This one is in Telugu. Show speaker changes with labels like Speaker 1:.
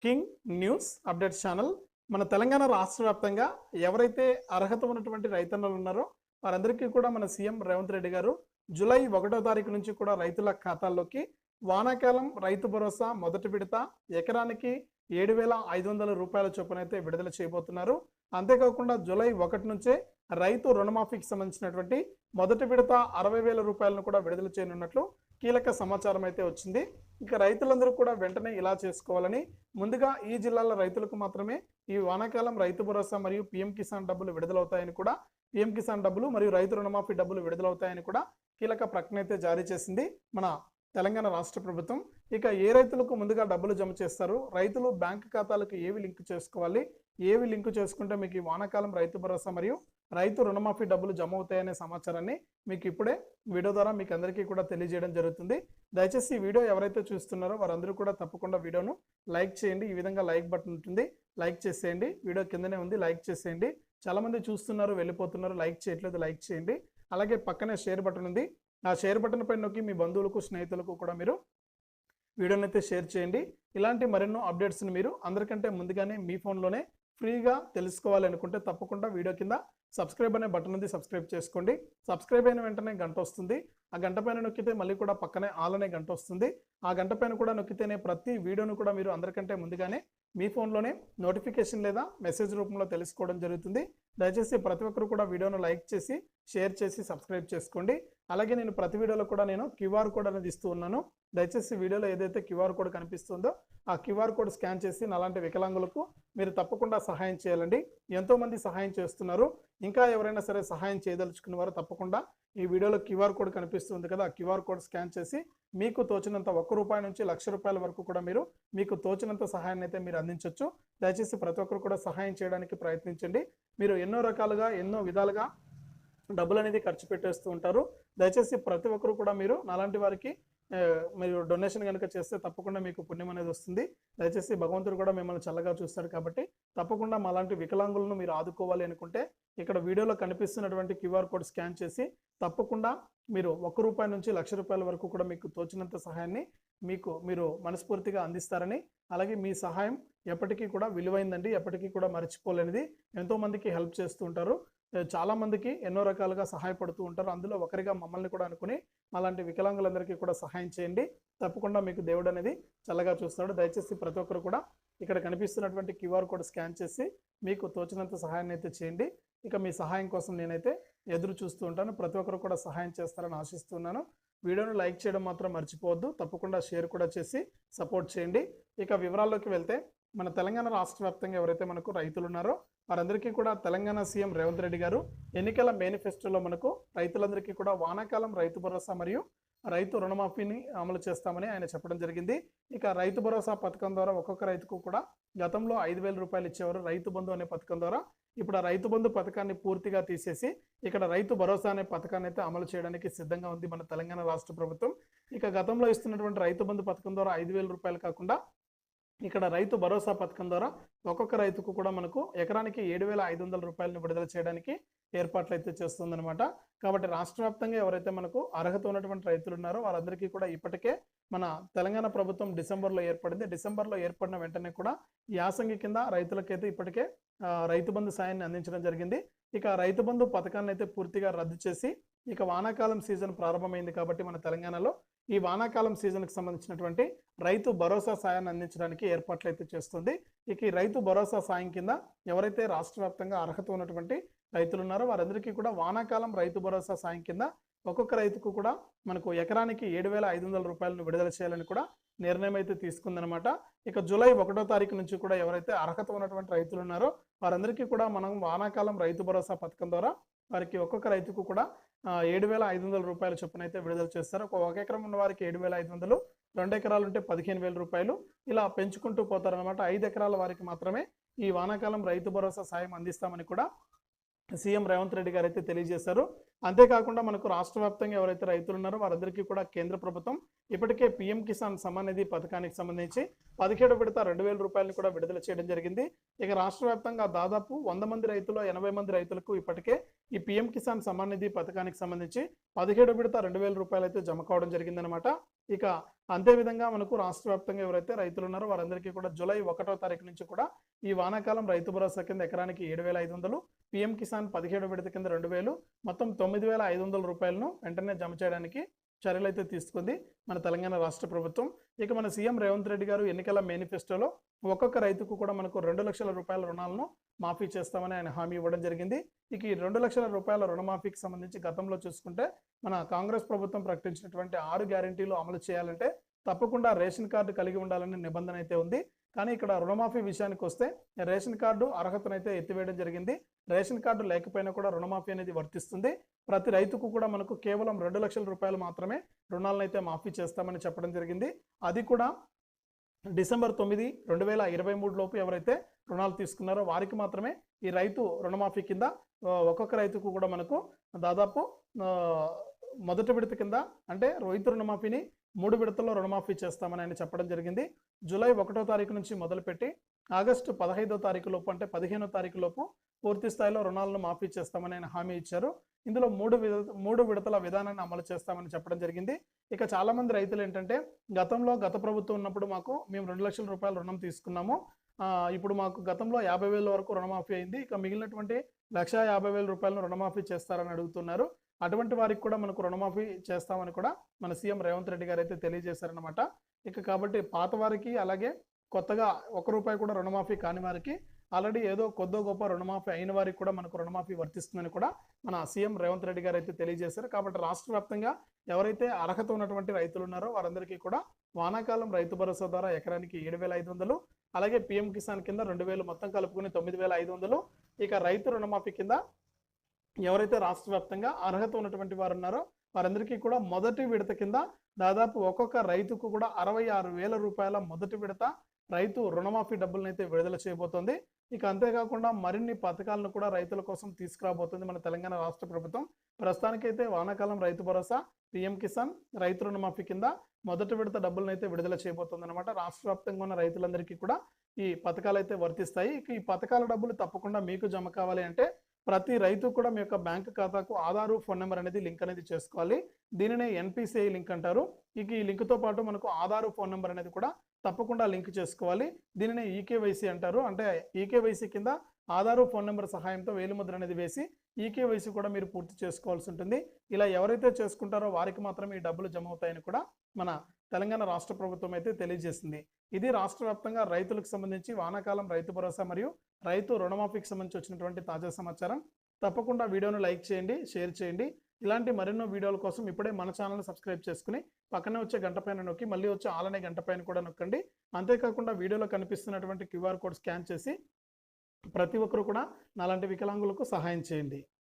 Speaker 1: కింగ్ న్యూస్ అప్డేట్స్ ఛానల్ మన తెలంగాణ రాష్ట్ర వ్యాప్తంగా ఎవరైతే అర్హత ఉన్నటువంటి రైతన్నలు ఉన్నారో వారందరికీ కూడా మన సీఎం రేవంత్ రెడ్డి గారు జూలై 1వ తారీఖు నుంచి కూడా రైతుల ఖాతాల్లోకి వానాకాలం రైతు భరోసా మొదటి విడత ఎకరానికి 7,500 రూపాయల చొప్పున అయితే విడుదల చేయబోతున్నారు. అంతేకాకుండా జూలై 1 నుంచే రైతు రుణమాఫీకి సంబంధించినటువంటి మొదటి విడత 60,000 రూపాయలను కూడా విడుదల చేయనున్నట్లు కీలక సమాచారం అయితే వచ్చింది. ఇక రైతులందరూ కూడా వెంటనే ఇలా చేసుకోవాలని, ముందుగా ఈ జిల్లాల రైతులకు మాత్రమే ఈ వానాకాలం రైతు భరోసా మరియు పీఎం కిసాన్ డబ్బులు విడుదలవుతాయని కూడా, పీఎం కిసాన్ డబ్బులు మరియు రైతు రుణమాఫీ డబ్బులు విడుదలవుతాయని కూడా కీలక ప్రకటన అయితే జారీ చేసింది మన తెలంగాణ రాష్ట్ర ప్రభుత్వం. ఇక ఏ రైతులకు ముందుగా డబ్బులు జమ చేస్తారు, రైతులు బ్యాంక్ ఖాతాలకు ఏవి లింక్ చేసుకోవాలి, ఏవి లింక్ చేసుకుంటే మీకు ఈ వానాకాలం రైతు భరోసా మరియు రైతు రుణమాఫీ డబ్బులు జమ అవుతాయనే సమాచారాన్ని మీకు ఇప్పుడే వీడియో ద్వారా మీకు అందరికీ కూడా తెలియజేయడం జరుగుతుంది. దయచేసి ఈ వీడియో ఎవరైతే చూస్తున్నారో వారందరూ కూడా తప్పకుండా వీడియోను లైక్ చేయండి. ఈ విధంగా లైక్ బటన్ ఉంటుంది, లైక్ చేసేయండి. వీడియో కిందనే ఉంది, లైక్ చేసేయండి. చాలా మంది చూస్తున్నారు, వెళ్ళిపోతున్నారు, లైక్ చేయట్లేదు, లైక్ చేయండి. అలాగే పక్కనే షేర్ బటన్ ఉంది, ఆ షేర్ బటన్ పైన నొక్కి మీ బంధువులకు స్నేహితులకు కూడా మీరు వీడియోని అయితే షేర్ చేయండి. ఇలాంటి మరెన్నో అప్డేట్స్ని మీరు అందరికంటే ముందుగానే మీ ఫోన్లోనే ఫ్రీగా తెలుసుకోవాలి అనుకుంటే తప్పకుండా వీడియో కింద సబ్స్క్రైబ్ అనే బటన్ ఉంది, సబ్స్క్రైబ్ చేసుకోండి. సబ్స్క్రైబ్ అయిన వెంటనే గంట వస్తుంది, ఆ గంట పైన నొక్కితే మళ్ళీ కూడా పక్కనే ఆల్ అనే గంట వస్తుంది. ఆ గంట పైన కూడా నొక్కితేనే ప్రతి వీడియోను కూడా మీరు అందరికంటే ముందుగానే మీ ఫోన్లోనే నోటిఫికేషన్ లేదా మెసేజ్ రూపంలో తెలుసుకోవడం జరుగుతుంది. దయచేసి ప్రతి ఒక్కరు కూడా వీడియోను లైక్ చేసి, షేర్ చేసి, సబ్స్క్రైబ్ చేసుకోండి. అలాగే నేను ప్రతి వీడియోలో కూడా నేను క్యూఆర్ కోడ్ అనేది ఇస్తూ ఉన్నాను. దయచేసి వీడియోలో ఏదైతే క్యూఆర్ కోడ్ కనిపిస్తుందో ఆ క్యూఆర్ కోడ్ స్కాన్ చేసి నాలాంటి వికలాంగులకు మీరు తప్పకుండా సహాయం చేయాలండి. ఎంతోమంది సహాయం చేస్తున్నారు. ఇంకా ఎవరైనా సరే సహాయం చేయదలుచుకున్న వారు తప్పకుండా ఈ వీడియోలో క్యూఆర్ కోడ్ కనిపిస్తుంది కదా, ఆ క్యూఆర్ కోడ్ స్కాన్ చేసి మీకు తోచినంత ₹1 నుంచి ₹1,00,000 వరకు కూడా మీరు మీకు తోచినంత సహాయాన్ని అయితే మీరు అందించవచ్చు. దయచేసి ప్రతి ఒక్కరు కూడా సహాయం చేయడానికి ప్రయత్నించండి. మీరు ఎన్నో రకాలుగా, ఎన్నో విధాలుగా డబ్బులు అనేది ఖర్చు పెట్టేస్తూ ఉంటారు. దయచేసి ప్రతి ఒక్కరు కూడా మీరు నాలాంటి వారికి మీరు డొనేషన్ కనుక చేస్తే తప్పకుండా మీకు పుణ్యం అనేది వస్తుంది. దయచేసి భగవంతుడు కూడా మిమ్మల్ని చల్లగా చూస్తాడు. కాబట్టి తప్పకుండా మాలాంటి వికలాంగులను మీరు ఆదుకోవాలి అనుకుంటే ఇక్కడ వీడియోలో కనిపిస్తున్నటువంటి క్యూఆర్ కోడ్ స్కాన్ చేసి తప్పకుండా మీరు ₹1 నుంచి ₹1,00,000 వరకు కూడా మీకు తోచినంత సహాయాన్ని మీరు మనస్ఫూర్తిగా అందిస్తారని, అలాగే మీ సహాయం ఎప్పటికీ కూడా విలువైందండి, ఎప్పటికీ కూడా మర్చిపోలేనిది. ఎంతోమందికి హెల్ప్ చేస్తూ ఉంటారు, చాలామందికి ఎన్నో రకాలుగా సహాయపడుతూ ఉంటారు. అందులో ఒకరిగా మమ్మల్ని కూడా అనుకుని అలాంటి వికలాంగులందరికీ కూడా సహాయం చేయండి. తప్పకుండా మీకు దేవుడు అనేది చల్లగా చూస్తాడు. దయచేసి ప్రతి ఒక్కరు కూడా ఇక్కడ కనిపిస్తున్నటువంటి క్యూఆర్ కోడ్ స్కాన్ చేసి మీకు తోచినంత సహాయాన్ని అయితే చేయండి. ఇక మీ సహాయం కోసం నేనైతే ఎదురు చూస్తూ ఉంటాను. ప్రతి ఒక్కరు కూడా సహాయం చేస్తారని ఆశిస్తున్నాను. వీడియోను లైక్ చేయడం మాత్రం మర్చిపోవద్దు. తప్పకుండా షేర్ కూడా చేసి సపోర్ట్ చేయండి. ఇక వివరాల్లోకి వెళ్తే మన తెలంగాణ రాష్ట్ర వ్యాప్తంగా ఎవరైతే మనకు రైతులు ఉన్నారో వారందరికీ కూడా తెలంగాణ సీఎం రేవంత్ రెడ్డి గారు ఎన్నికల మేనిఫెస్టోలో మనకు రైతులందరికీ కూడా వానాకాలం రైతు భరోసా మరియు రైతు రుణమాఫీని అమలు చేస్తామని ఆయన చెప్పడం జరిగింది. ఇక రైతు భరోసా పథకం ద్వారా ఒక్కొక్క రైతుకు కూడా గతంలో 5,000 రూపాయలు ఇచ్చేవారు. రైతు బంధు అనే పథకం ద్వారా ఇప్పుడు ఆ రైతు బంధు పథకాన్ని పూర్తిగా తీసేసి ఇక్కడ రైతు భరోసా అనే పథకాన్ని అయితే అమలు చేయడానికి సిద్ధంగా ఉంది మన తెలంగాణ రాష్ట్ర ప్రభుత్వం. ఇక గతంలో ఇస్తున్నటువంటి రైతు బంధు పథకం ద్వారా 5,000 రూపాయలు కాకుండా ఇక్కడ రైతు భరోసా పథకం ద్వారా ఒక్కొక్క రైతుకు కూడా మనకు ఎకరానికి 7,500 రూపాయలను విడుదల చేయడానికి ఏర్పాట్లు అయితే చేస్తుందన్నమాట. కాబట్టి రాష్ట్ర వ్యాప్తంగా ఎవరైతే మనకు అర్హత ఉన్నటువంటి రైతులు ఉన్నారో వారందరికీ కూడా ఇప్పటికే మన తెలంగాణ ప్రభుత్వం డిసెంబర్లో ఏర్పడింది. డిసెంబర్లో ఏర్పడిన వెంటనే కూడా యాసంగి కింద రైతులకైతే ఇప్పటికే రైతు బంధు సాయాన్ని అందించడం జరిగింది. ఇక రైతు బంధు పథకాన్ని అయితే పూర్తిగా రద్దు చేసి ఇక వానాకాలం సీజన్ ప్రారంభమైంది కాబట్టి మన తెలంగాణలో ఈ వానాకాలం సీజన్కి సంబంధించినటువంటి రైతు భరోసా సాయాన్ని అందించడానికి ఏర్పాట్లు అయితే చేస్తుంది. ఇక ఈ రైతు భరోసా సాయం కింద ఎవరైతే రాష్ట్ర వ్యాప్తంగా అర్హత ఉన్నటువంటి రైతులు ఉన్నారో వారందరికీ కూడా వానాకాలం రైతు భరోసా సాయం కింద ఒక్కొక్క రైతుకు కూడా మనకు ఎకరానికి 7,500 రూపాయలను విడుదల చేయాలని కూడా నిర్ణయం అయితే తీసుకుందనమాట. ఇక జూలై 1వ తారీఖు నుంచి కూడా ఎవరైతే అర్హత ఉన్నటువంటి రైతులు ఉన్నారో వారందరికీ కూడా మనం వానాకాలం రైతు భరోసా పథకం ద్వారా వారికి ఒక్కొక్క రైతుకు కూడా 7,500 రూపాయల చొప్పున అయితే విడుదల చేస్తారు. ఒక ఎకరం ఉన్న వారికి 7,500, 2 ఎకరాలు ఉంటే 15,000 రూపాయలు ఇలా పెంచుకుంటూ పోతారనమాట. 5 ఎకరాల వారికి మాత్రమే ఈ వానాకాలం రైతు భరోసా సాయం అందిస్తామని కూడా సీఎం రేవంత్ రెడ్డి గారు అయితే తెలియజేశారు. అంతేకాకుండా మనకు రాష్ట్ర వ్యాప్తంగా ఎవరైతే రైతులు ఉన్నారో వారందరికీ కూడా కేంద్ర ప్రభుత్వం ఇప్పటికే పీఎం కిసాన్ సమ్మాన్ నిధి పథకానికి సంబంధించి 17వ విడత 2,000 రూపాయలను కూడా విడుదల చేయడం జరిగింది. ఇక రాష్ట్ర వ్యాప్తంగా దాదాపు 100 మంది రైతులు 80 మంది రైతులకు ఇప్పటికే ఈ పీఎం కిసాన్ సమ్మాన్ నిధి పథకానికి సంబంధించి 17వ విడత 2,000 రూపాయలు అయితే జమ కావడం జరిగిందనమాట. ఇక అంతే విధంగా మనకు రాష్ట్ర వ్యాప్తంగా ఎవరైతే రైతులు ఉన్నారో వారందరికీ కూడా జూలై 1వ తారీఖు నుంచి కూడా ఈ వానాకాలం రైతు భరోసా కింద ఎకరానికి 7,500, పీఎం కిసాన్ 17వ విడత కింద 2,000, మొత్తం 9,500 రూపాయలను వెంటనే జమ చేయడానికి చర్యలు అయితే తీసుకుంది మన తెలంగాణ రాష్ట్ర ప్రభుత్వం. ఇక మన సీఎం రేవంత్ రెడ్డి గారు ఎన్నికల మేనిఫెస్టోలో ఒక్కొక్క రైతుకు కూడా మనకు 2 లక్షల రూపాయల రుణాలను మాఫీ చేస్తామని ఆయన హామీ ఇవ్వడం జరిగింది. ఇక ఈ 2 లక్షల రూపాయల రుణమాఫీకి సంబంధించి గతంలో చూసుకుంటే మన కాంగ్రెస్ ప్రభుత్వం ప్రకటించినటువంటి 6 గ్యారెంటీలు అమలు చేయాలంటే తప్పకుండా రేషన్ కార్డు కలిగి ఉండాలనే నిబంధన అయితే ఉంది. కానీ ఇక్కడ రుణమాఫీ విషయానికి వస్తే రేషన్ కార్డు అర్హతనైతే ఎత్తివేయడం జరిగింది. రేషన్ కార్డు లేకపోయినా కూడా రుణమాఫీ అనేది వర్తిస్తుంది. ప్రతి రైతుకు కూడా మనకు కేవలం 2 లక్షల రూపాయలు మాత్రమే రుణాలను అయితే మాఫీ చేస్తామని చెప్పడం జరిగింది. అది కూడా డిసెంబర్ 9, 2023 లోపు ఎవరైతే రుణాలు తీసుకున్నారో వారికి మాత్రమే ఈ రైతు రుణమాఫీ కింద ఒక్కొక్క రైతుకు కూడా మనకు దాదాపు మొదటి విడత కింద అంటే రైతు రుణమాఫీని 3 విడతల్లో రుణమాఫీ చేస్తామని ఆయన చెప్పడం జరిగింది. జూలై 1వ తారీఖు నుంచి మొదలుపెట్టి ఆగస్టు 15వ తారీఖు లోపు అంటే 15వ తారీఖు లోపు పూర్తి స్థాయిలో రుణాలను మాఫీ చేస్తామని ఆయన హామీ ఇచ్చారు. ఇందులో 3 విడతల విధానాన్ని అమలు చేస్తామని చెప్పడం జరిగింది. ఇక చాలా మంది రైతులు ఏంటంటే గత ప్రభుత్వం ఉన్నప్పుడు మేము 2 లక్షల రూపాయల రుణం తీసుకున్నాము, ఇప్పుడు మాకు గతంలో 50,000 వరకు రుణమాఫీ అయింది, ఇక మిగిలినటువంటి 1,50,000 రూపాయలను రుణమాఫీ చేస్తారని అడుగుతున్నారు. అటువంటి వారికి కూడా మనకు రుణమాఫీ చేస్తామని కూడా మన సీఎం రేవంత్ రెడ్డి గారు అయితే తెలియజేశారనమాట. ఇక కాబట్టి పాత వారికి అలాగే కొత్తగా 1 రూపాయి కూడా రుణమాఫీ కాని వారికి ఆల్రెడీ ఏదో కొద్దో గొప్ప రుణమాఫీ అయిన వారికి కూడా మనకు రుణమాఫీ వర్తిస్తుందని కూడా మన సీఎం రేవంత్ రెడ్డి గారు అయితే తెలియజేశారు. కాబట్టి రాష్ట్ర వ్యాప్తంగా ఎవరైతే అర్హత ఉన్నటువంటి రైతులు ఉన్నారో వారందరికీ కూడా వానాకాలం రైతు భరోసా ద్వారా ఎకరానికి 7,500, అలాగే పీఎం కిసాన్ కింద 2,000 మొత్తం కలుపుకుని 9,500, ఇక రైతు రుణమాఫీ కింద ఎవరైతే రాష్ట్ర వ్యాప్తంగా అర్హత ఉన్నటువంటి వారు ఉన్నారో వారందరికీ కూడా మొదటి విడత కింద దాదాపు ఒక్కొక్క రైతుకు కూడా 66,000 రూపాయల మొదటి విడత రైతు రుణమాఫీ డబ్బులను అయితే విడుదల చేయబోతోంది. ఇక అంతేకాకుండా మరిన్ని పథకాలను కూడా రైతుల కోసం తీసుకురాబోతుంది మన తెలంగాణ రాష్ట్ర ప్రభుత్వం. ప్రస్తుతానికైతే వానాకాలం రైతు భరోసా, పీఎం కిసాన్, రైతు రుణమాఫీ కింద మొదటి విడత డబ్బులను అయితే విడుదల చేయబోతుంది అనమాట. రాష్ట్ర వ్యాప్తంగా ఉన్న రైతులందరికీ కూడా ఈ పథకాలు అయితే వర్తిస్తాయి. ఇక ఈ పథకాల డబ్బులు తప్పకుండా మీకు జమ కావాలి అంటే ప్రతి రైతు కూడా మీ యొక్క బ్యాంక్ ఖాతాకు ఆధారు, ఫోన్ నెంబర్ అనేది లింక్ అనేది చేసుకోవాలి. దీనినే ఎన్పిసిఐ లింక్ అంటారు. ఇక ఈ లింక్తో పాటు మనకు ఆధారు, ఫోన్ నెంబర్ అనేది కూడా తప్పకుండా లింక్ చేసుకోవాలి. దీనినే ఈకేవైసీ అంటారు. అంటే ఈకేవైసీ కింద ఆధారు, ఫోన్ నెంబర్ సహాయంతో వేలిముద్ర అనేది వేసి ఈకేవైసీ కూడా మీరు పూర్తి చేసుకోవాల్సి ఉంటుంది. ఇలా ఎవరైతే చేసుకుంటారో వారికి మాత్రం ఈ డబ్బులు జమ అవుతాయని కూడా మన తెలంగాణ రాష్ట్ర ప్రభుత్వం అయితే తెలియజేసింది. ఇది రాష్ట్ర వ్యాప్తంగా రైతులకు సంబంధించి వానాకాలం రైతు భరోసా మరియు రైతు రుణమాఫీకి సంబంధించి వచ్చినటువంటి తాజా సమాచారం. తప్పకుండా వీడియోను లైక్ చేయండి, షేర్ చేయండి. ఇలాంటి మరెన్నో వీడియోల కోసం ఇప్పుడే మన ఛానల్ని సబ్స్క్రైబ్ చేసుకుని పక్కనే వచ్చే గంట పైన నొక్కి మళ్ళీ వచ్చే ఆల్ అనే గంట పైన కూడా నొక్కండి. అంతేకాకుండా వీడియోలో కనిపిస్తున్నటువంటి క్యూఆర్ కోడ్ స్కాన్ చేసి ప్రతి ఒక్కరు కూడా నాలాంటి వికలాంగులకు సహాయం చేయండి.